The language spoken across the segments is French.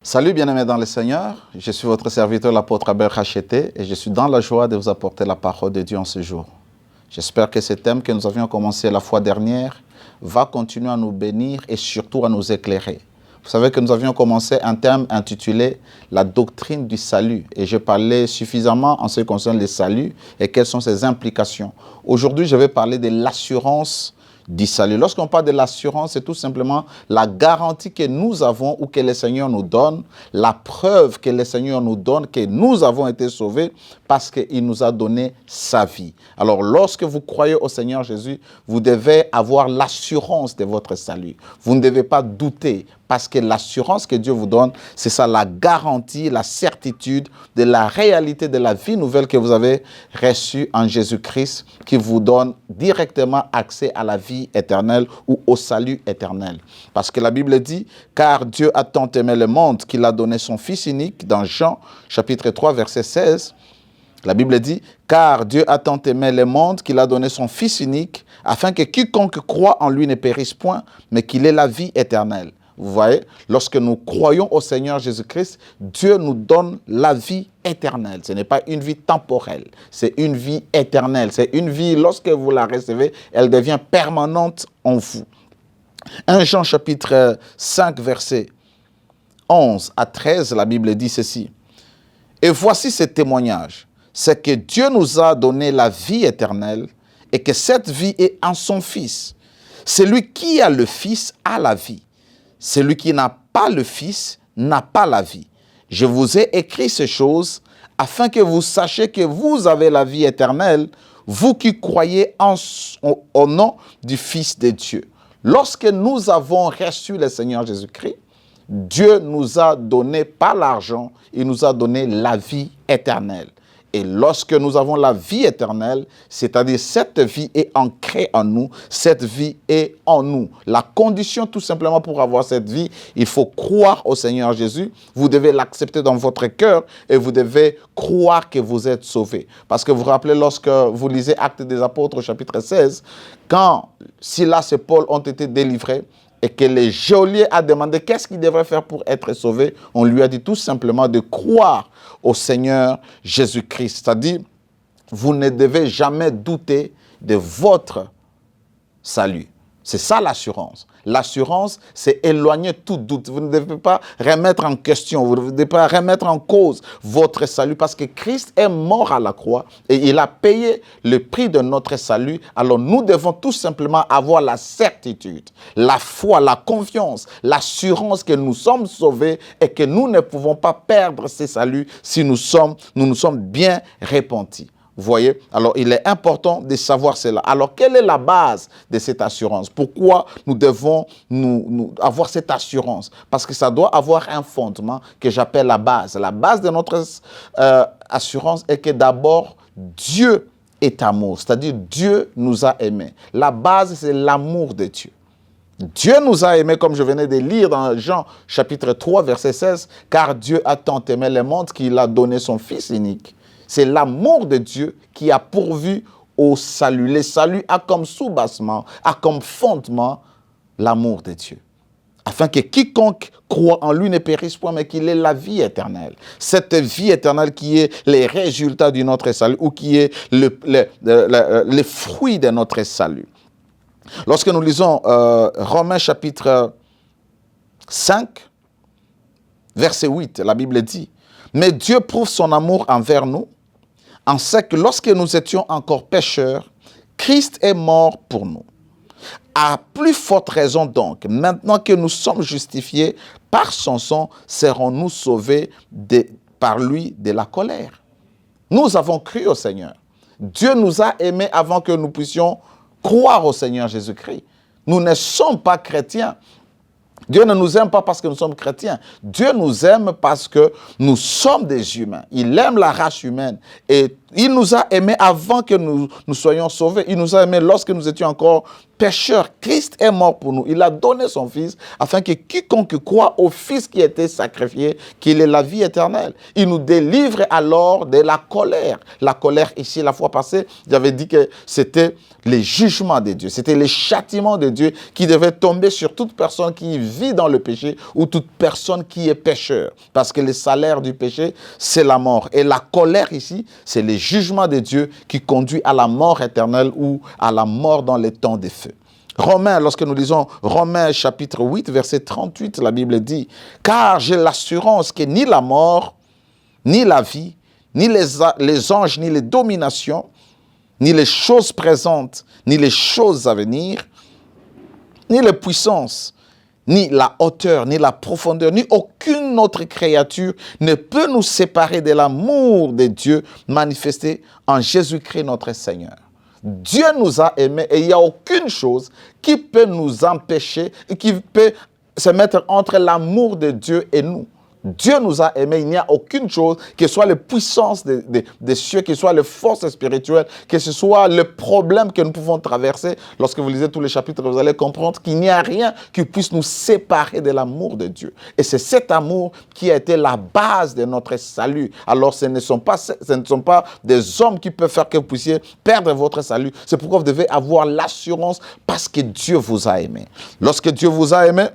Salut bien-aimés dans le Seigneur, je suis votre serviteur l'apôtre Abel Racheté et je suis dans la joie de vous apporter la parole de Dieu en ce jour. J'espère que ce thème que nous avions commencé la fois dernière va continuer à nous bénir et surtout à nous éclairer. Vous savez que nous avions commencé un thème intitulé « La doctrine du salut » et je parlais suffisamment en ce qui concerne le salut et quelles sont ses implications. Aujourd'hui, je vais parler de l'assurance du salut. Lorsqu'on parle de l'assurance, c'est tout simplement la garantie que nous avons ou que le Seigneur nous donne, la preuve que le Seigneur nous donne que nous avons été sauvés parce qu'il nous a donné sa vie. Alors, lorsque vous croyez au Seigneur Jésus, vous devez avoir l'assurance de votre salut. Vous ne devez pas douter parce que l'assurance que Dieu vous donne, c'est ça la garantie, la certitude de la réalité de la vie nouvelle que vous avez reçue en Jésus-Christ qui vous donne directement accès à la vie éternelle ou au salut éternel. Parce que la Bible dit, car Dieu a tant aimé le monde qu'il a donné son Fils unique, dans Jean chapitre 3 verset 16, la Bible dit, car Dieu a tant aimé le monde qu'il a donné son Fils unique, afin que quiconque croit en lui ne périsse point, mais qu'il ait la vie éternelle. Vous voyez, lorsque nous croyons au Seigneur Jésus-Christ, Dieu nous donne la vie éternelle. Ce n'est pas une vie temporelle, c'est une vie éternelle. C'est une vie, lorsque vous la recevez, elle devient permanente en vous. 1 Jean chapitre 5, verset 11 à 13, la Bible dit ceci. Et voici ce témoignage, c'est que Dieu nous a donné la vie éternelle et que cette vie est en son Fils. Celui qui a le Fils a la vie. Celui qui n'a pas le Fils n'a pas la vie. Je vous ai écrit ces choses afin que vous sachiez que vous avez la vie éternelle, vous qui croyez au nom du Fils de Dieu. Lorsque nous avons reçu le Seigneur Jésus-Christ, Dieu nous a donné pas l'argent, il nous a donné la vie éternelle. Et lorsque nous avons la vie éternelle, c'est-à-dire cette vie est ancrée en nous, cette vie est en nous. La condition tout simplement pour avoir cette vie, il faut croire au Seigneur Jésus. Vous devez l'accepter dans votre cœur et vous devez croire que vous êtes sauvés. Parce que vous vous rappelez lorsque vous lisez Actes des Apôtres chapitre 16, quand Silas et Paul ont été délivrés, et que le geôlier a demandé qu'est-ce qu'il devrait faire pour être sauvé, on lui a dit tout simplement de croire au Seigneur Jésus-Christ. C'est-à-dire, vous ne devez jamais douter de votre salut. C'est ça l'assurance. L'assurance, c'est éloigner tout doute. Vous ne devez pas remettre en question, vous ne devez pas remettre en cause votre salut parce que Christ est mort à la croix et il a payé le prix de notre salut. Alors nous devons tout simplement avoir la certitude, la foi, la confiance, l'assurance que nous sommes sauvés et que nous ne pouvons pas perdre ce salut si nous nous sommes bien repentis. Vous voyez? Alors, il est important de savoir cela. Alors, quelle est la base de cette assurance? Pourquoi nous devons avoir cette assurance? Parce que ça doit avoir un fondement que j'appelle la base. La base de notre assurance est que d'abord, Dieu est amour. C'est-à-dire, Dieu nous a aimés. La base, c'est l'amour de Dieu. Dieu nous a aimés, comme je venais de lire dans Jean chapitre 3, verset 16, « Car Dieu a tant aimé le monde qu'il a donné son Fils unique. » C'est l'amour de Dieu qui a pourvu au salut. Le salut a comme soubassement, a comme fondement l'amour de Dieu. Afin que quiconque croit en lui ne périsse point, mais qu'il ait la vie éternelle. Cette vie éternelle qui est le résultat de notre salut ou qui est le fruit de notre salut. Lorsque nous lisons Romains chapitre 5, verset 8, la Bible dit « Mais Dieu prouve son amour envers nous, en ce que lorsque nous étions encore pécheurs, Christ est mort pour nous. À plus forte raison donc, maintenant que nous sommes justifiés par son sang, serons-nous sauvés par lui de la colère. » Nous avons cru au Seigneur. Dieu nous a aimés avant que nous puissions croire au Seigneur Jésus-Christ. Nous ne sommes pas chrétiens. Dieu ne nous aime pas parce que nous sommes chrétiens. Dieu nous aime parce que nous sommes des humains. Il aime la race humaine. Et Il nous a aimés avant que nous soyons sauvés. Il nous a aimés lorsque nous étions encore pécheurs. Christ est mort pour nous. Il a donné son Fils afin que quiconque croit au Fils qui a été sacrifié, qu'il ait la vie éternelle. Il nous délivre alors de la colère. La colère ici, la fois passée, j'avais dit que c'était les jugements de Dieu. C'était les châtiments de Dieu qui devaient tomber sur toute personne qui vit dans le péché ou toute personne qui est pécheur. Parce que le salaire du péché, c'est la mort. Et la colère ici, c'est les jugements de Dieu qui conduit à la mort éternelle ou à la mort dans les temps des feux. Romains, lorsque nous lisons Romains chapitre 8, verset 38, la Bible dit « Car j'ai l'assurance que ni la mort, ni la vie, ni les anges, ni les dominations, ni les choses présentes, ni les choses à venir, ni les puissances, ni la hauteur, ni la profondeur, ni aucune autre créature ne peut nous séparer de l'amour de Dieu manifesté en Jésus-Christ notre Seigneur. » Dieu nous a aimés et il n'y a aucune chose qui peut nous empêcher et qui peut se mettre entre l'amour de Dieu et nous. Dieu nous a aimés, il n'y a aucune chose, que ce soit les puissances des cieux, que ce soit les forces spirituelles, que ce soit le problème que nous pouvons traverser. Lorsque vous lisez tous les chapitres, vous allez comprendre qu'il n'y a rien qui puisse nous séparer de l'amour de Dieu. Et c'est cet amour qui a été la base de notre salut. Alors ce ne sont pas des hommes qui peuvent faire que vous puissiez perdre votre salut. C'est pourquoi vous devez avoir l'assurance parce que Dieu vous a aimé. Lorsque Dieu vous a aimé,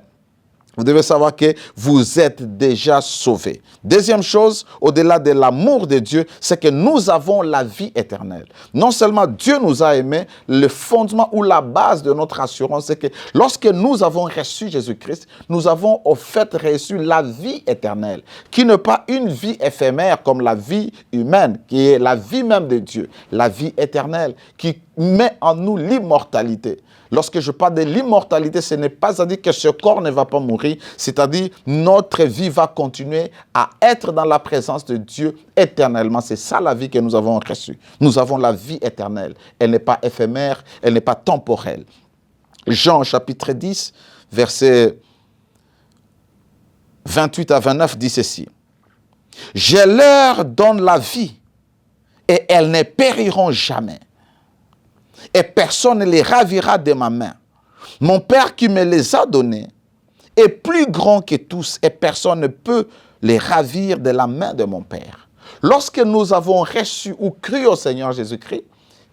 vous devez savoir que vous êtes déjà sauvés. Deuxième chose, au-delà de l'amour de Dieu, c'est que nous avons la vie éternelle. Non seulement Dieu nous a aimés, le fondement ou la base de notre assurance, c'est que lorsque nous avons reçu Jésus-Christ, nous avons au fait reçu la vie éternelle, qui n'est pas une vie éphémère comme la vie humaine, qui est la vie même de Dieu, la vie éternelle, qui met en nous l'immortalité. Lorsque je parle de l'immortalité, ce n'est pas à dire que ce corps ne va pas mourir, c'est-à-dire notre vie va continuer à être dans la présence de Dieu éternellement. C'est ça la vie que nous avons reçue. Nous avons la vie éternelle. Elle n'est pas éphémère, elle n'est pas temporelle. Jean chapitre 10, versets 28 à 29 dit ceci. « Je leur donne la vie et elles ne périront jamais. Et personne ne les ravira de ma main. Mon Père qui me les a donnés est plus grand que tous et personne ne peut les ravir de la main de mon Père. » Lorsque nous avons reçu ou cru au Seigneur Jésus-Christ,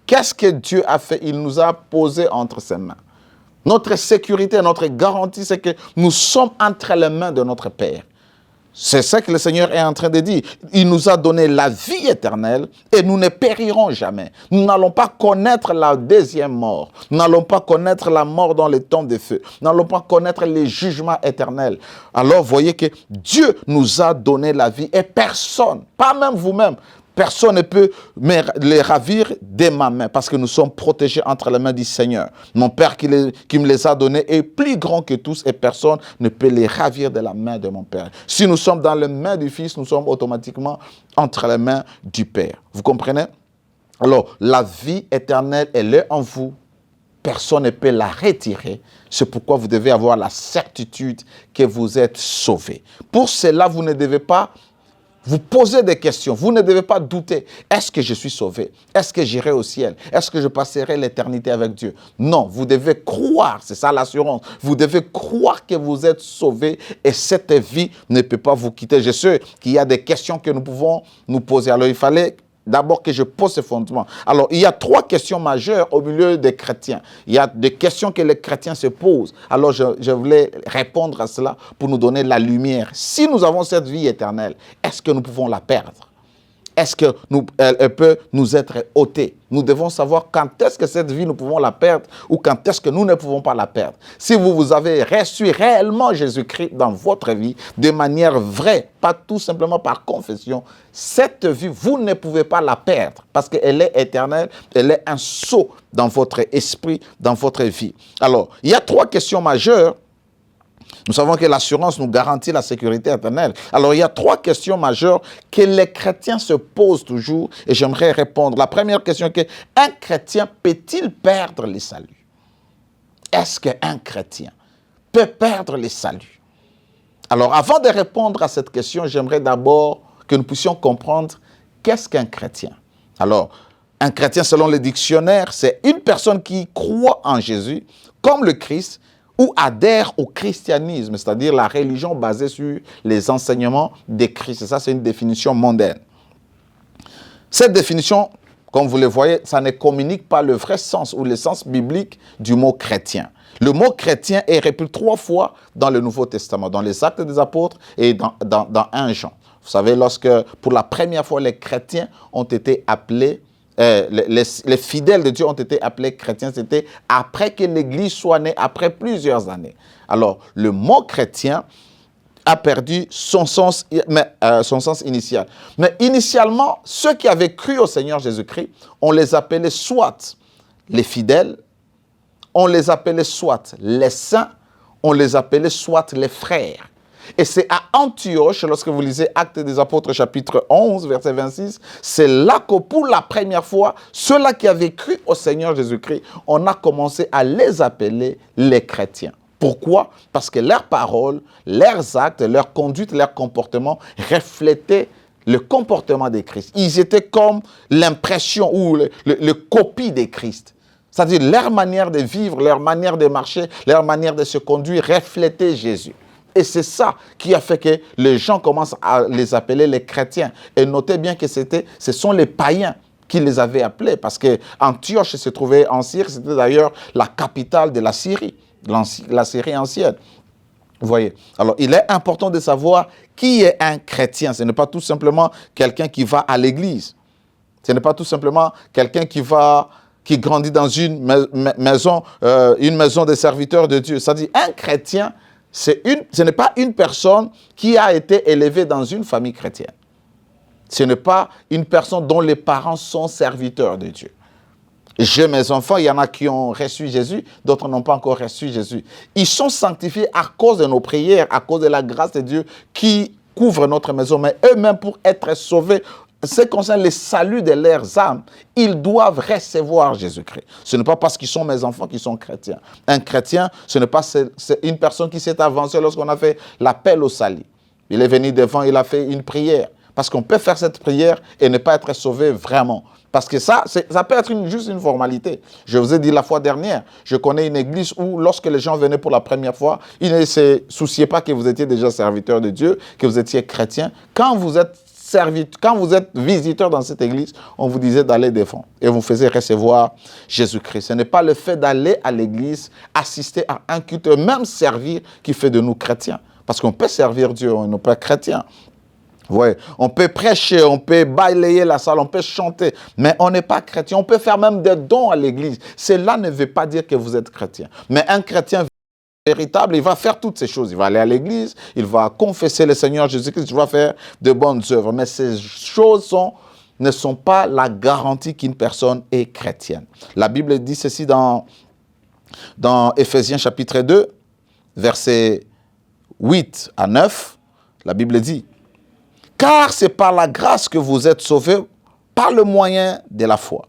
qu'est-ce que Dieu a fait? Il nous a posé entre ses mains. Notre sécurité, notre garantie, c'est que nous sommes entre les mains de notre Père. C'est ça que le Seigneur est en train de dire. Il nous a donné la vie éternelle et nous ne périrons jamais. Nous n'allons pas connaître la deuxième mort. Nous n'allons pas connaître la mort dans les temps de feu. Nous n'allons pas connaître les jugements éternels. Alors, voyez que Dieu nous a donné la vie et personne, pas même vous-même, personne ne peut les ravir de ma main parce que nous sommes protégés entre les mains du Seigneur. Mon Père qui me les a donnés est plus grand que tous et personne ne peut les ravir de la main de mon Père. Si nous sommes dans les mains du Fils, nous sommes automatiquement entre les mains du Père. Vous comprenez? Alors, la vie éternelle, elle est en vous. Personne ne peut la retirer. C'est pourquoi vous devez avoir la certitude que vous êtes sauvés. Pour cela, vous ne devez pas vous posez des questions. Vous ne devez pas douter. Est-ce que je suis sauvé? Est-ce que j'irai au ciel? Est-ce que je passerai l'éternité avec Dieu? Non, vous devez croire. C'est ça l'assurance. Vous devez croire que vous êtes sauvé et cette vie ne peut pas vous quitter. Je sais qu'il y a des questions que nous pouvons nous poser. Alors, il fallait d'abord que je pose ce fondement. Alors, il y a 3 questions majeures au milieu des chrétiens. Il y a des questions que les chrétiens se posent. Alors, je voulais répondre à cela pour nous donner la lumière. Si nous avons cette vie éternelle, est-ce que nous pouvons la perdre? Est-ce qu'elle peut nous être ôtée? Nous devons savoir quand est-ce que cette vie, nous pouvons la perdre ou quand est-ce que nous ne pouvons pas la perdre. Si vous avez reçu réellement Jésus-Christ dans votre vie de manière vraie, pas tout simplement par confession, cette vie, vous ne pouvez pas la perdre parce qu'elle est éternelle, elle est un sceau dans votre esprit, dans votre vie. Alors, il y a 3 questions majeures. Nous savons que l'assurance nous garantit la sécurité éternelle. Alors, il y a 3 questions majeures que les chrétiens se posent toujours et j'aimerais répondre. La première question est qu'un chrétien peut-il perdre le salut? Est-ce qu'un chrétien peut perdre le salut? Alors, avant de répondre à cette question, j'aimerais d'abord que nous puissions comprendre qu'est-ce qu'un chrétien. Alors, un chrétien, selon le dictionnaire, c'est une personne qui croit en Jésus comme le Christ ou adhère au christianisme, c'est-à-dire la religion basée sur les enseignements de Christ. Et ça, c'est une définition mondaine. Cette définition, comme vous le voyez, ça ne communique pas le vrai sens ou le sens biblique du mot chrétien. Le mot chrétien est répété 3 fois dans le Nouveau Testament, dans les Actes des Apôtres et dans 1 Jean. Vous savez, lorsque pour la première fois les chrétiens ont été appelés, les fidèles de Dieu ont été appelés chrétiens, c'était après que l'Église soit née, après plusieurs années. Alors, le mot chrétien a perdu son sens initial. Mais initialement, ceux qui avaient cru au Seigneur Jésus-Christ, on les appelait soit les fidèles, on les appelait soit les saints, on les appelait soit les frères. Et c'est à Antioche, lorsque vous lisez Actes des Apôtres, chapitre 11, verset 26, c'est là que pour la première fois, ceux-là qui avaient cru au Seigneur Jésus-Christ, on a commencé à les appeler les chrétiens. Pourquoi? Parce que leurs paroles, leurs actes, leur conduite, leur comportement reflétaient le comportement de Christ. Ils étaient comme l'impression ou le copie de Christ. C'est-à-dire leur manière de vivre, leur manière de marcher, leur manière de se conduire reflétait Jésus. Et c'est ça qui a fait que les gens commencent à les appeler les chrétiens. Et notez bien que ce sont les païens qui les avaient appelés, parce que Antioche se trouvait en Syrie, c'était d'ailleurs la capitale de la Syrie, la Syrie ancienne. Vous voyez? Alors, il est important de savoir qui est un chrétien. Ce n'est pas tout simplement quelqu'un qui va à l'église. Ce n'est pas tout simplement quelqu'un qui grandit dans une maison de serviteurs de Dieu. C'est-à-dire, un chrétien, ce n'est pas une personne qui a été élevée dans une famille chrétienne. Ce n'est pas une personne dont les parents sont serviteurs de Dieu. J'ai mes enfants, il y en a qui ont reçu Jésus, d'autres n'ont pas encore reçu Jésus. Ils sont sanctifiés à cause de nos prières, à cause de la grâce de Dieu qui couvre notre maison. Mais eux-mêmes, pour être sauvés, ce qui concerne le salut de leurs âmes, ils doivent recevoir Jésus-Christ. Ce n'est pas parce qu'ils sont mes enfants qu'ils sont chrétiens. Un chrétien, ce n'est pas c'est une personne qui s'est avancée lorsqu'on a fait l'appel au salut. Il est venu devant, il a fait une prière. Parce qu'on peut faire cette prière et ne pas être sauvé vraiment. Parce que ça peut être juste une formalité. Je vous ai dit la fois dernière, je connais une église où lorsque les gens venaient pour la première fois, ils ne se souciaient pas que vous étiez déjà serviteur de Dieu, que vous étiez chrétien. Quand vous êtes visiteur dans cette église, on vous disait d'aller devant et vous faisiez recevoir Jésus-Christ. Ce n'est pas le fait d'aller à l'église, assister à un culte, même servir, qui fait de nous chrétiens. Parce qu'on peut servir Dieu, on n'est pas chrétien. Ouais, on peut prêcher, on peut balayer la salle, on peut chanter, mais on n'est pas chrétien. On peut faire même des dons à l'église. Cela ne veut pas dire que vous êtes chrétien. Mais un chrétien véritable, il va faire toutes ces choses. Il va aller à l'église, il va confesser le Seigneur Jésus-Christ, il va faire de bonnes œuvres. Mais ces choses ne sont pas la garantie qu'une personne est chrétienne. La Bible dit ceci dans Éphésiens chapitre 2, versets 8 à 9. La Bible dit: car c'est par la grâce que vous êtes sauvés par le moyen de la foi.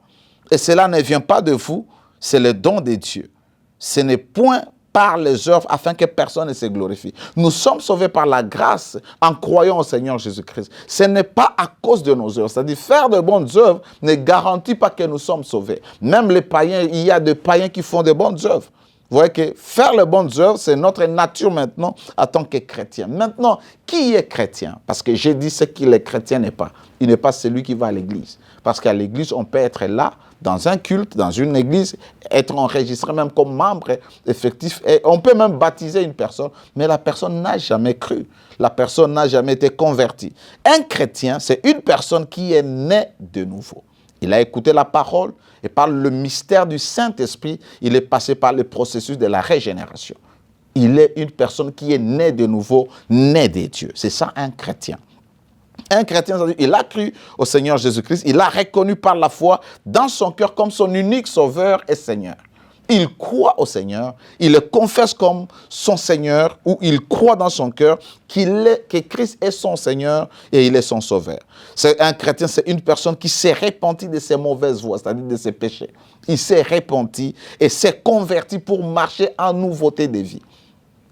Et cela ne vient pas de vous, c'est le don de Dieu. Ce n'est point par les œuvres afin que personne ne se glorifie. Nous sommes sauvés par la grâce en croyant au Seigneur Jésus-Christ. Ce n'est pas à cause de nos œuvres. C'est-à-dire faire de bonnes œuvres ne garantit pas que nous sommes sauvés. Même les païens, il y a des païens qui font de bonnes œuvres. Vous voyez que faire les bonnes œuvres, c'est notre nature maintenant en tant que chrétien. Maintenant, qui est chrétien? Parce que j'ai dit ce qu'il est chrétien n'est pas. Il n'est pas celui qui va à l'église. Parce qu'à l'église, on peut être là, dans un culte, dans une église, être enregistré même comme membre effectif. Et on peut même baptiser une personne, mais la personne n'a jamais cru. La personne n'a jamais été convertie. Un chrétien, c'est une personne qui est née de nouveau. Il a écouté la parole et par le mystère du Saint-Esprit, il est passé par le processus de la régénération. Il est une personne qui est née de nouveau, née de Dieu. C'est ça un chrétien. Un chrétien, il a cru au Seigneur Jésus-Christ, il l'a reconnu par la foi dans son cœur comme son unique sauveur et Seigneur. Il croit au Seigneur, il le confesse comme son Seigneur, ou il croit dans son cœur que Christ est son Seigneur et il est son sauveur. C'est un chrétien, c'est une personne qui s'est repentie de ses mauvaises voies, c'est-à-dire de ses péchés. Il s'est repenti et s'est converti pour marcher en nouveauté de vie.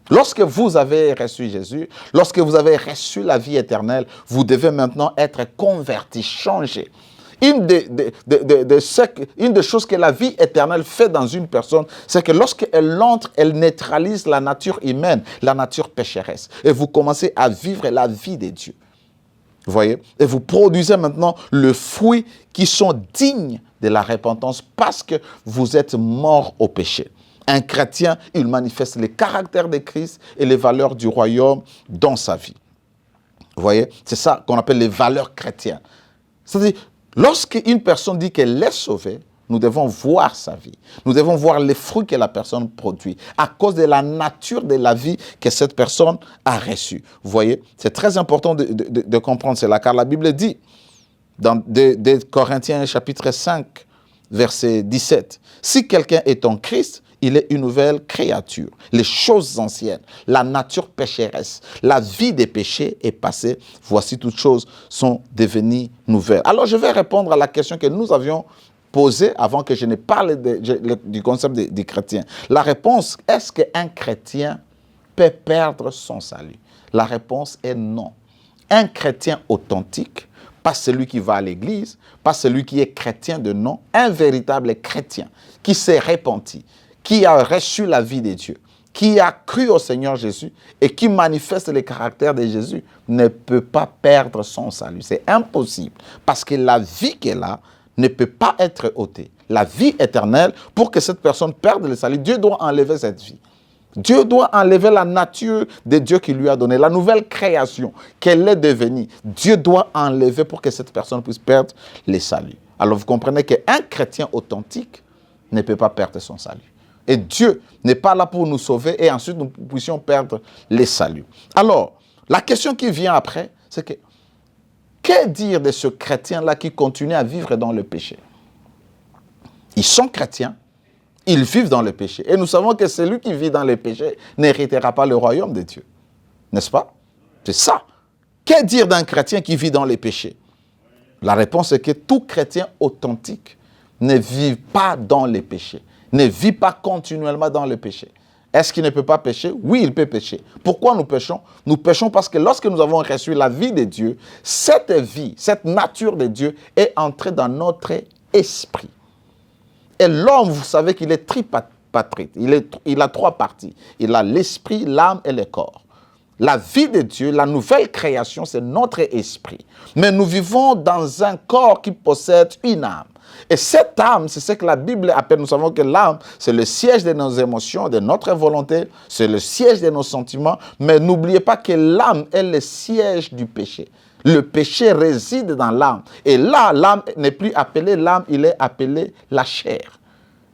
Lorsque vous avez reçu Jésus, lorsque vous avez reçu la vie éternelle, vous devez maintenant être converti, changé. Une des choses que la vie éternelle fait dans une personne, c'est que lorsqu'elle entre, elle neutralise la nature humaine, la nature pécheresse. Et vous commencez à vivre la vie de Dieu. Vous voyez? Et vous produisez maintenant le fruit qui sont dignes de la repentance parce que vous êtes mort au péché. Un chrétien, il manifeste les caractères de Christ et les valeurs du royaume dans sa vie. Vous voyez? C'est ça qu'on appelle les valeurs chrétiennes. C'est-à-dire, lorsqu'une personne dit qu'elle est sauvée, nous devons voir sa vie. Nous devons voir les fruits que la personne produit à cause de la nature de la vie que cette personne a reçue. Vous voyez? C'est très important de comprendre cela, car la Bible dit, dans 2 Corinthiens chapitre 5, verset 17, « Si quelqu'un est en Christ, il est une nouvelle créature. Les choses anciennes, la nature pécheresse, la vie des péchés est passée. Voici toutes choses sont devenues nouvelles. » Alors, je vais répondre à la question que nous avions posée avant que je ne parle du concept du chrétien. La réponse, est-ce qu'un chrétien peut perdre son salut? La réponse est non. Un chrétien authentique, pas celui qui va à l'église, pas celui qui est chrétien de nom, un véritable chrétien qui s'est repenti, qui a reçu la vie de Dieu, qui a cru au Seigneur Jésus et qui manifeste le caractère de Jésus, ne peut pas perdre son salut. C'est impossible parce que la vie qu'elle a ne peut pas être ôtée. La vie éternelle, pour que cette personne perde le salut, Dieu doit enlever cette vie. Dieu doit enlever la nature de Dieu qui lui a donné, la nouvelle création qu'elle est devenue. Dieu doit enlever pour que cette personne puisse perdre le salut. Alors vous comprenez qu'un chrétien authentique ne peut pas perdre son salut. Et Dieu n'est pas là pour nous sauver et ensuite nous puissions perdre les saluts. Alors, la question qui vient après, c'est que dire de ce chrétien-là qui continue à vivre dans le péché? Ils sont chrétiens, ils vivent dans le péché. Et nous savons que celui qui vit dans le péché n'héritera pas le royaume de Dieu. N'est-ce pas? C'est ça. Que dire d'un chrétien qui vit dans le péché? La réponse est que tout chrétien authentique ne vit pas dans le péché. Ne vit pas continuellement dans le péché. Est-ce qu'il ne peut pas pécher? Oui, il peut pécher. Pourquoi nous péchons? Nous péchons parce que lorsque nous avons reçu la vie de Dieu, cette vie, cette nature de Dieu est entrée dans notre esprit. Et l'homme, vous savez qu'il est tripartite. Il a trois parties. Il a l'esprit, l'âme et le corps. La vie de Dieu, la nouvelle création, c'est notre esprit. Mais nous vivons dans un corps qui possède une âme. Et cette âme, c'est ce que la Bible appelle, nous savons que l'âme, c'est le siège de nos émotions, de notre volonté, c'est le siège de nos sentiments. Mais n'oubliez pas que l'âme est le siège du péché. Le péché réside dans l'âme. Et là, l'âme n'est plus appelée l'âme, il est appelé la chair.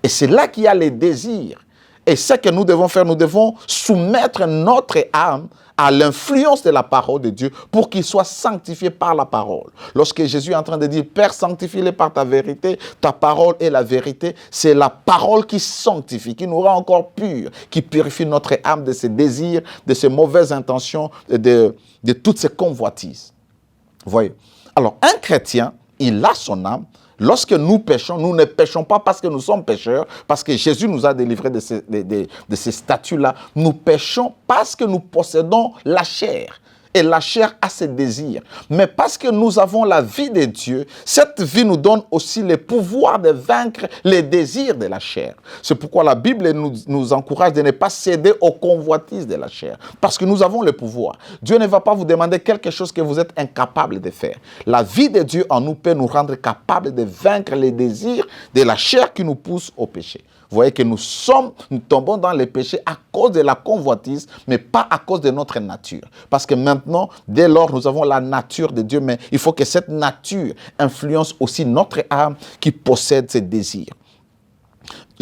Et c'est là qu'il y a les désirs. Et ce que nous devons faire, nous devons soumettre notre âme à l'influence de la parole de Dieu pour qu'il soit sanctifié par la parole. Lorsque Jésus est en train de dire, Père, sanctifie-les par ta vérité, ta parole est la vérité, c'est la parole qui sanctifie, qui nous rend encore purs, qui purifie notre âme de ses désirs, de ses mauvaises intentions, de toutes ses convoitises. Vous voyez? Alors, un chrétien, il a son âme. Lorsque nous péchons, nous ne péchons pas parce que nous sommes pécheurs, parce que Jésus nous a délivrés de ces statuts-là. Nous péchons parce que nous possédons la chair. Et la chair a ses désirs. Mais parce que nous avons la vie de Dieu, cette vie nous donne aussi le pouvoir de vaincre les désirs de la chair. C'est pourquoi la Bible nous encourage de ne pas céder aux convoitises de la chair. Parce que nous avons le pouvoir. Dieu ne va pas vous demander quelque chose que vous êtes incapable de faire. La vie de Dieu en nous peut nous rendre capables de vaincre les désirs de la chair qui nous pousse au péché. Vous voyez que nous tombons dans le péché à cause de la convoitise, mais pas à cause de notre nature. Parce que maintenant, dès lors, nous avons la nature de Dieu, mais il faut que cette nature influence aussi notre âme qui possède ses désirs.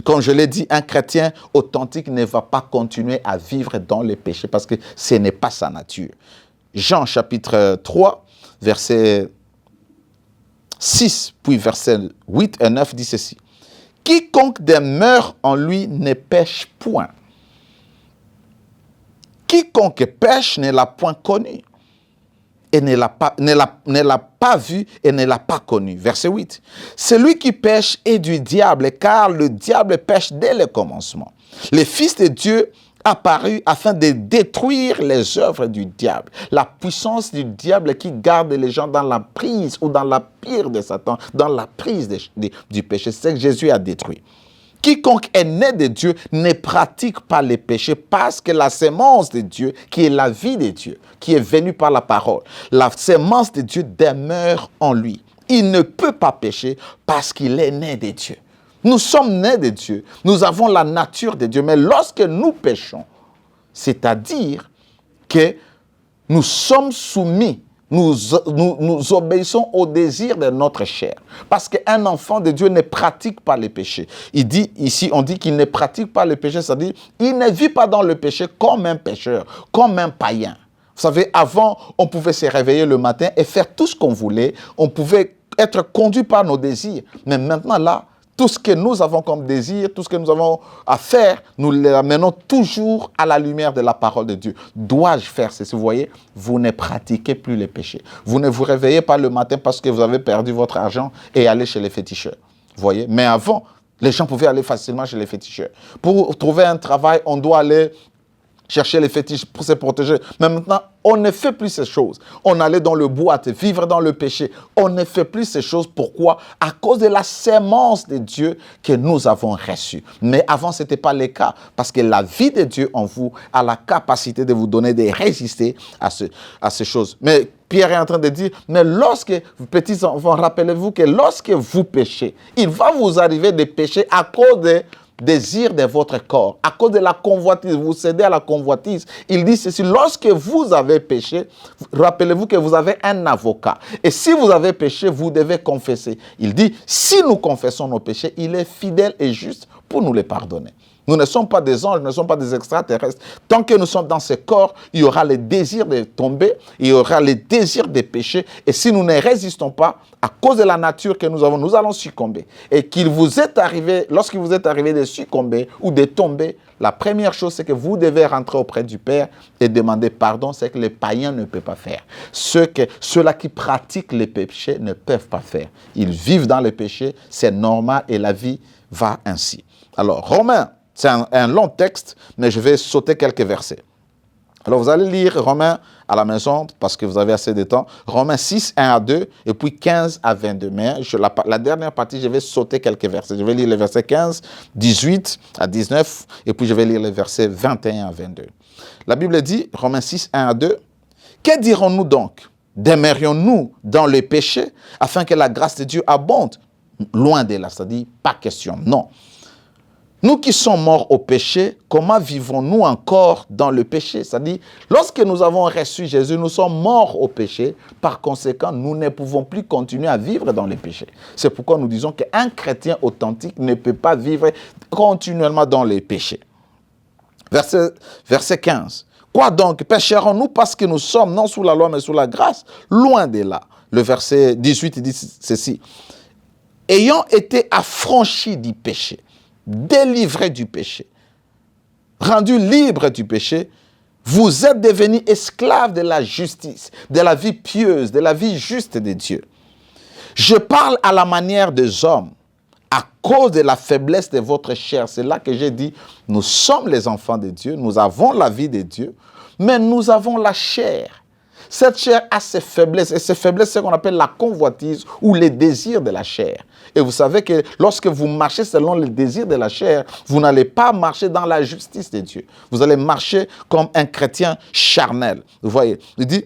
Comme je l'ai dit, un chrétien authentique ne va pas continuer à vivre dans le péché parce que ce n'est pas sa nature. Jean chapitre 3, verset 6, puis verset 8 et 9 dit ceci. Quiconque demeure en lui ne pêche point. Quiconque pêche ne l'a point connu et ne l'a pas vu et ne l'a pas connu. Verset 8. Celui qui pêche est du diable, car le diable pêche dès le commencement. Le Fils de Dieu apparu afin de détruire les œuvres du diable. La puissance du diable qui garde les gens dans la prise ou dans la pire de Satan, dans la prise du péché. C'est ce que Jésus a détruit. Quiconque est né de Dieu ne pratique pas les péchés parce que la sémence de Dieu, qui est la vie de Dieu, qui est venue par la parole, la sémence de Dieu demeure en lui. Il ne peut pas pécher parce qu'il est né de Dieu. Nous sommes nés de Dieu, nous avons la nature de Dieu, mais lorsque nous péchons, c'est-à-dire que nous sommes soumis, nous obéissons au désir de notre chair. Parce qu'un enfant de Dieu ne pratique pas les péchés. Il dit ici, on dit qu'il ne pratique pas le péché, c'est-à-dire il ne vit pas dans le péché comme un pécheur, comme un païen. Vous savez, avant, on pouvait se réveiller le matin et faire tout ce qu'on voulait. On pouvait être conduit par nos désirs. Mais maintenant, là, tout ce que nous avons comme désir, tout ce que nous avons à faire, nous l'amenons toujours à la lumière de la parole de Dieu. Dois-je faire ceci? Vous voyez, vous ne pratiquez plus les péchés. Vous ne vous réveillez pas le matin parce que vous avez perdu votre argent et aller chez les féticheurs. Vous voyez, mais avant, les gens pouvaient aller facilement chez les féticheurs. Pour trouver un travail, on doit aller chercher les fétiches pour se protéger. Mais maintenant, on ne fait plus ces choses. On allait dans le bois, vivre dans le péché. On ne fait plus ces choses. Pourquoi? À cause de la sémence de Dieu que nous avons reçue. Mais avant, ce n'était pas le cas. Parce que la vie de Dieu en vous a la capacité de vous donner de résister à ces choses. Mais Pierre est en train de dire, mais lorsque, petits enfants, rappelez-vous que lorsque vous péchez, il va vous arriver de pécher à cause de désir de votre corps, à cause de la convoitise, vous cédez à la convoitise. Il dit ceci, lorsque vous avez péché, rappelez-vous que vous avez un avocat. Et si vous avez péché, vous devez confesser. Il dit, si nous confessons nos péchés, il est fidèle et juste pour nous les pardonner. Nous ne sommes pas des anges, nous ne sommes pas des extraterrestres. Tant que nous sommes dans ce corps, il y aura le désir de tomber, il y aura le désir de pécher. Et si nous ne résistons pas, à cause de la nature que nous avons, nous allons succomber. Et qu'il vous est arrivé, lorsqu'il vous est arrivé de succomber ou de tomber, la première chose, c'est que vous devez rentrer auprès du Père et demander pardon. C'est que les païens ne peuvent pas faire. Ceux-là qui pratiquent les péchés ne peuvent pas faire. Ils vivent dans les péchés, c'est normal et la vie va ainsi. Alors, Romains, c'est un long texte, mais je vais sauter quelques versets. Alors, vous allez lire Romains à la maison, parce que vous avez assez de temps. Romains 6, 1 à 2, et puis 15 à 22. Mais la dernière partie, je vais sauter quelques versets. Je vais lire les versets 15, 18 à 19, et puis je vais lire les versets 21 à 22. La Bible dit, Romains 6, 1 à 2, « Que dirons-nous donc? Demeurions-nous dans le péché, afin que la grâce de Dieu abonde? » Loin de là, c'est-à-dire, pas question, non. Nous qui sommes morts au péché, comment vivons-nous encore dans le péché? C'est-à-dire, lorsque nous avons reçu Jésus, nous sommes morts au péché. Par conséquent, nous ne pouvons plus continuer à vivre dans le péché. C'est pourquoi nous disons qu'un chrétien authentique ne peut pas vivre continuellement dans le péché. Verset 15. Quoi donc? Pécherons-nous parce que nous sommes non sous la loi, mais sous la grâce? Loin de là. Le verset 18 dit ceci. Ayant été affranchis du péché, délivré du péché, rendu libre du péché, vous êtes devenus esclaves de la justice, de la vie pieuse, de la vie juste de Dieu. Je parle à la manière des hommes, à cause de la faiblesse de votre chair. C'est là que j'ai dit, nous sommes les enfants de Dieu, nous avons la vie de Dieu, mais nous avons la chair. Cette chair a ses faiblesses, et ces faiblesses, c'est ce qu'on appelle la convoitise ou les désirs de la chair. Et vous savez que lorsque vous marchez selon les désirs de la chair, vous n'allez pas marcher dans la justice de Dieu. Vous allez marcher comme un chrétien charnel. Vous voyez, il dit,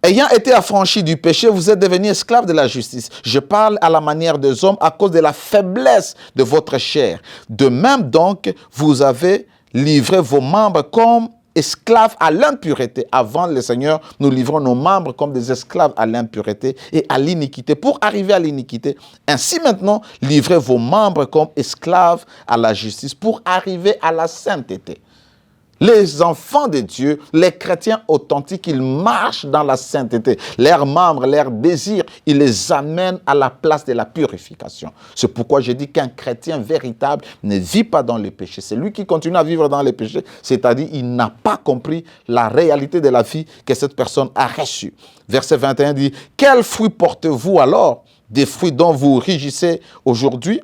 ayant été affranchis du péché, vous êtes devenus esclaves de la justice. Je parle à la manière des hommes à cause de la faiblesse de votre chair. De même donc, vous avez livré vos membres comme esclaves à l'impureté. Avant le Seigneur, nous livrons nos membres comme des esclaves à l'impureté et à l'iniquité pour arriver à l'iniquité. Ainsi maintenant, livrez vos membres comme esclaves à la justice pour arriver à la sainteté. Les enfants de Dieu, les chrétiens authentiques, ils marchent dans la sainteté. Leurs membres, leurs désirs, ils les amènent à la place de la purification. C'est pourquoi je dis qu'un chrétien véritable ne vit pas dans le péché. C'est lui qui continue à vivre dans le péché, c'est-à-dire il n'a pas compris la réalité de la vie que cette personne a reçue. Verset 21 dit, « Quels fruits portez-vous alors? Des fruits dont vous rugissez aujourd'hui,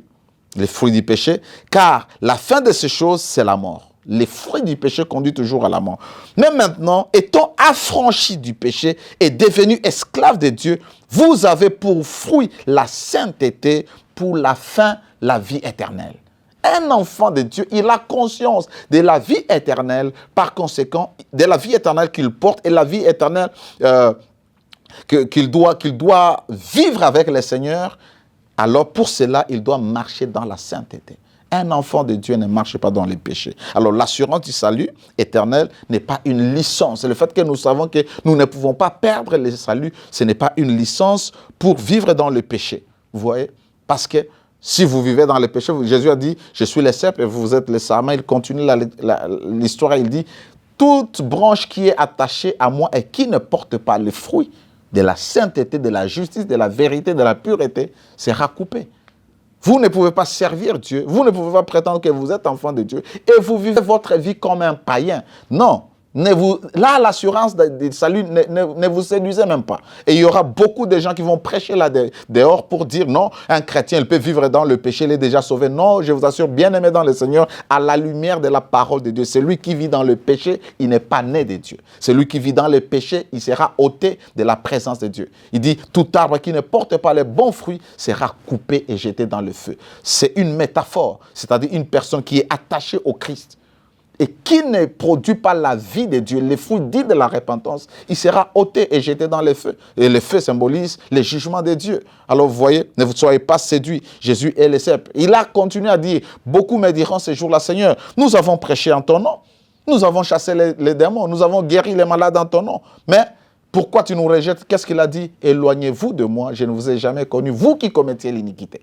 les fruits du péché, car la fin de ces choses, c'est la mort. » Les fruits du péché conduisent toujours à la mort. Mais maintenant, étant affranchis du péché et devenus esclaves de Dieu, vous avez pour fruit la sainteté, pour la fin, la vie éternelle. Un enfant de Dieu, il a conscience de la vie éternelle, par conséquent, de la vie éternelle qu'il porte et la vie éternelle qu'il doit vivre avec le Seigneur. Alors pour cela, il doit marcher dans la sainteté. Un enfant de Dieu ne marche pas dans les péchés. Alors l'assurance du salut éternel n'est pas une licence. Le fait que nous savons que nous ne pouvons pas perdre le salut, ce n'est pas une licence pour vivre dans le péché. Vous voyez? Parce que si vous vivez dans le péché, Jésus a dit, je suis le cep et vous êtes les sarments. Il continue l'histoire, il dit, toute branche qui est attachée à moi et qui ne porte pas le fruit de la sainteté, de la justice, de la vérité, de la pureté, sera coupée. Vous ne pouvez pas servir Dieu. Vous ne pouvez pas prétendre que vous êtes enfant de Dieu. Et vous vivez votre vie comme un païen. Non. Là, l'assurance du salut, ne vous séduisez même pas. Et il y aura beaucoup de gens qui vont prêcher là dehors pour dire non, un chrétien, il peut vivre dans le péché, il est déjà sauvé. Non, je vous assure, bien-aimé dans le Seigneur, à la lumière de la parole de Dieu. Celui qui vit dans le péché, il n'est pas né de Dieu. Celui qui vit dans le péché, il sera ôté de la présence de Dieu. Il dit, tout arbre qui ne porte pas les bons fruits sera coupé et jeté dans le feu. C'est une métaphore, c'est-à-dire une personne qui est attachée au Christ et qui ne produit pas la vie de Dieu, les fruits dits de la repentance, il sera ôté et jeté dans le feu. Et le feu symbolise le jugement de Dieu. Alors vous voyez, ne vous soyez pas séduits. Jésus est le cep. Il a continué à dire, beaucoup me diront ce jour-là, Seigneur, nous avons prêché en ton nom, nous avons chassé les démons, nous avons guéri les malades en ton nom. Mais pourquoi tu nous rejettes? Qu'est-ce qu'il a dit? Éloignez-vous de moi, je ne vous ai jamais connu, vous qui commettiez l'iniquité.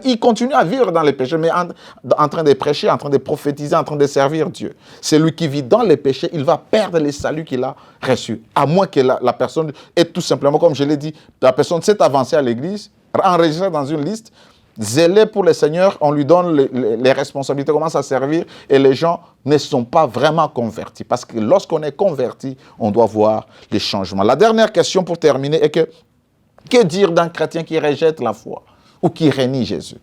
Il continue à vivre dans les péchés, mais en train de prêcher, en train de prophétiser, en train de servir Dieu. Celui qui vit dans les péchés, il va perdre le salut qu'il a reçu. À moins que la personne est tout simplement, comme je l'ai dit, la personne s'est avancée à l'église, enregistrée dans une liste, zélé pour le Seigneur, on lui donne les responsabilités, commence à servir et les gens ne sont pas vraiment convertis. Parce que lorsqu'on est converti, on doit voir les changements. La dernière question pour terminer est que dire d'un chrétien qui rejette la foi ou qui renie Jésus?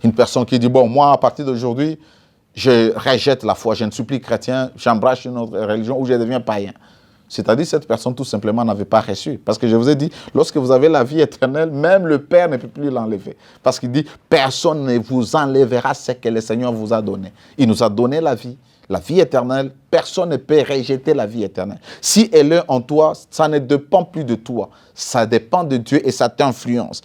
Une personne qui dit, bon, moi, à partir d'aujourd'hui, je rejette la foi, je ne suis plus chrétien, j'embrasse une autre religion ou je deviens païen. C'est-à-dire cette personne tout simplement n'avait pas reçu. Parce que je vous ai dit, lorsque vous avez la vie éternelle, même le Père ne peut plus l'enlever. Parce qu'il dit, personne ne vous enlèvera ce que le Seigneur vous a donné. Il nous a donné la vie éternelle. Personne ne peut rejeter la vie éternelle. Si elle est en toi, ça ne dépend plus de toi. Ça dépend de Dieu et ça t'influence.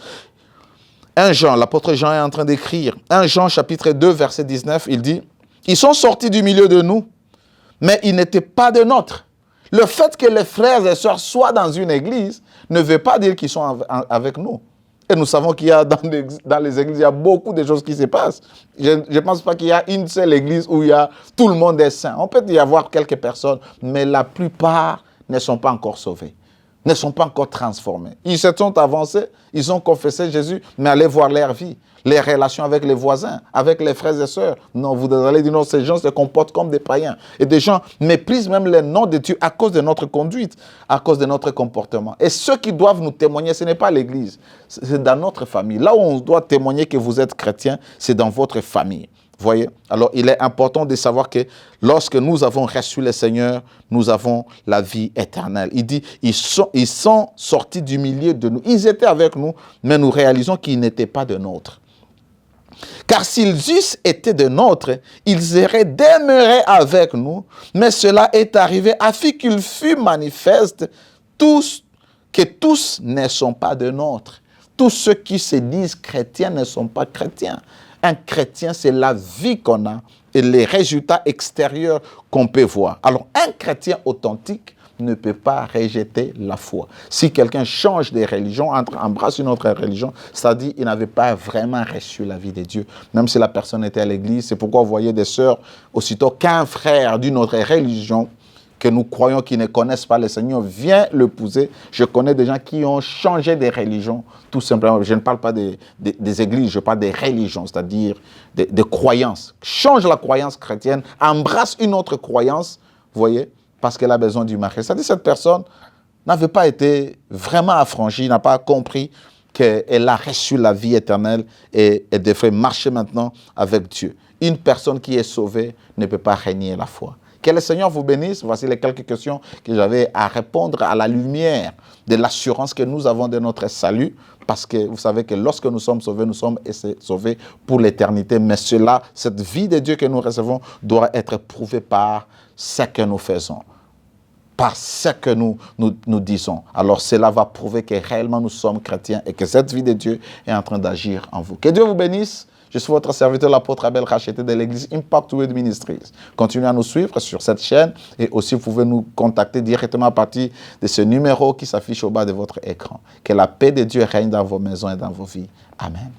1 Jean, l'apôtre Jean est en train d'écrire. 1 Jean chapitre 2, verset 19, il dit, ils sont sortis du milieu de nous, mais ils n'étaient pas de nôtres. Le fait que les frères et sœurs soient dans une église ne veut pas dire qu'ils sont avec nous. Et nous savons qu'il y a dans les églises, il y a beaucoup de choses qui se passent. Je ne pense pas qu'il y a une seule église où tout le monde est saint. On peut y avoir quelques personnes, mais la plupart ne sont pas encore sauvés, ne sont pas encore transformés. Ils se sont avancés, ils ont confessé Jésus, mais allez voir leur vie, les relations avec les voisins, avec les frères et sœurs. Non, vous allez dire, non, ces gens se comportent comme des païens. Et des gens méprisent même le nom de Dieu à cause de notre conduite, à cause de notre comportement. Et ceux qui doivent nous témoigner, ce n'est pas l'Église, c'est dans notre famille. Là où on doit témoigner que vous êtes chrétien, c'est dans votre famille. Voyez? Alors, il est important de savoir que lorsque nous avons reçu le Seigneur, nous avons la vie éternelle. Il dit, ils sont sortis du milieu de nous. Ils étaient avec nous, mais nous réalisons qu'ils n'étaient pas de nôtres. Car s'ils eussent été de nôtres, ils auraient demeuré avec nous, mais cela est arrivé afin qu'il fût manifeste que tous ne sont pas de nôtres. Tous ceux qui se disent chrétiens ne sont pas chrétiens. Un chrétien, c'est la vie qu'on a et les résultats extérieurs qu'on peut voir. Alors, un chrétien authentique ne peut pas rejeter la foi. Si quelqu'un change de religion, embrasse une autre religion, c'est-à-dire qu'il n'avait pas vraiment reçu la vie de Dieu, même si la personne était à l'église. C'est pourquoi vous voyez des sœurs, aussitôt qu'un frère d'une autre religion, que nous croyons qu'ils ne connaissent pas le Seigneur, vient l'épouser. Je connais des gens qui ont changé de religion, tout simplement. Je ne parle pas des églises, je parle des religions, c'est-à-dire des croyances. Change la croyance chrétienne, embrasse une autre croyance, vous voyez, parce qu'elle a besoin du mari. C'est-à-dire que cette personne n'avait pas été vraiment affranchie, n'a pas compris qu'elle a reçu la vie éternelle et elle devrait marcher maintenant avec Dieu. une personne qui est sauvée ne peut pas régner la foi. Que le Seigneur vous bénisse. Voici les quelques questions que j'avais à répondre à la lumière de l'assurance que nous avons de notre salut. Parce que vous savez que lorsque nous sommes sauvés pour l'éternité. Mais cela, cette vie de Dieu que nous recevons doit être prouvée par ce que nous faisons, par ce que nous disons. Alors cela va prouver que réellement nous sommes chrétiens et que cette vie de Dieu est en train d'agir en vous. Que Dieu vous bénisse. Je suis votre serviteur, l'apôtre Abel Racheté de l'église Impact Word Ministries. Continuez à nous suivre sur cette chaîne et aussi vous pouvez nous contacter directement à partir de ce numéro qui s'affiche au bas de votre écran. Que la paix de Dieu règne dans vos maisons et dans vos vies. Amen.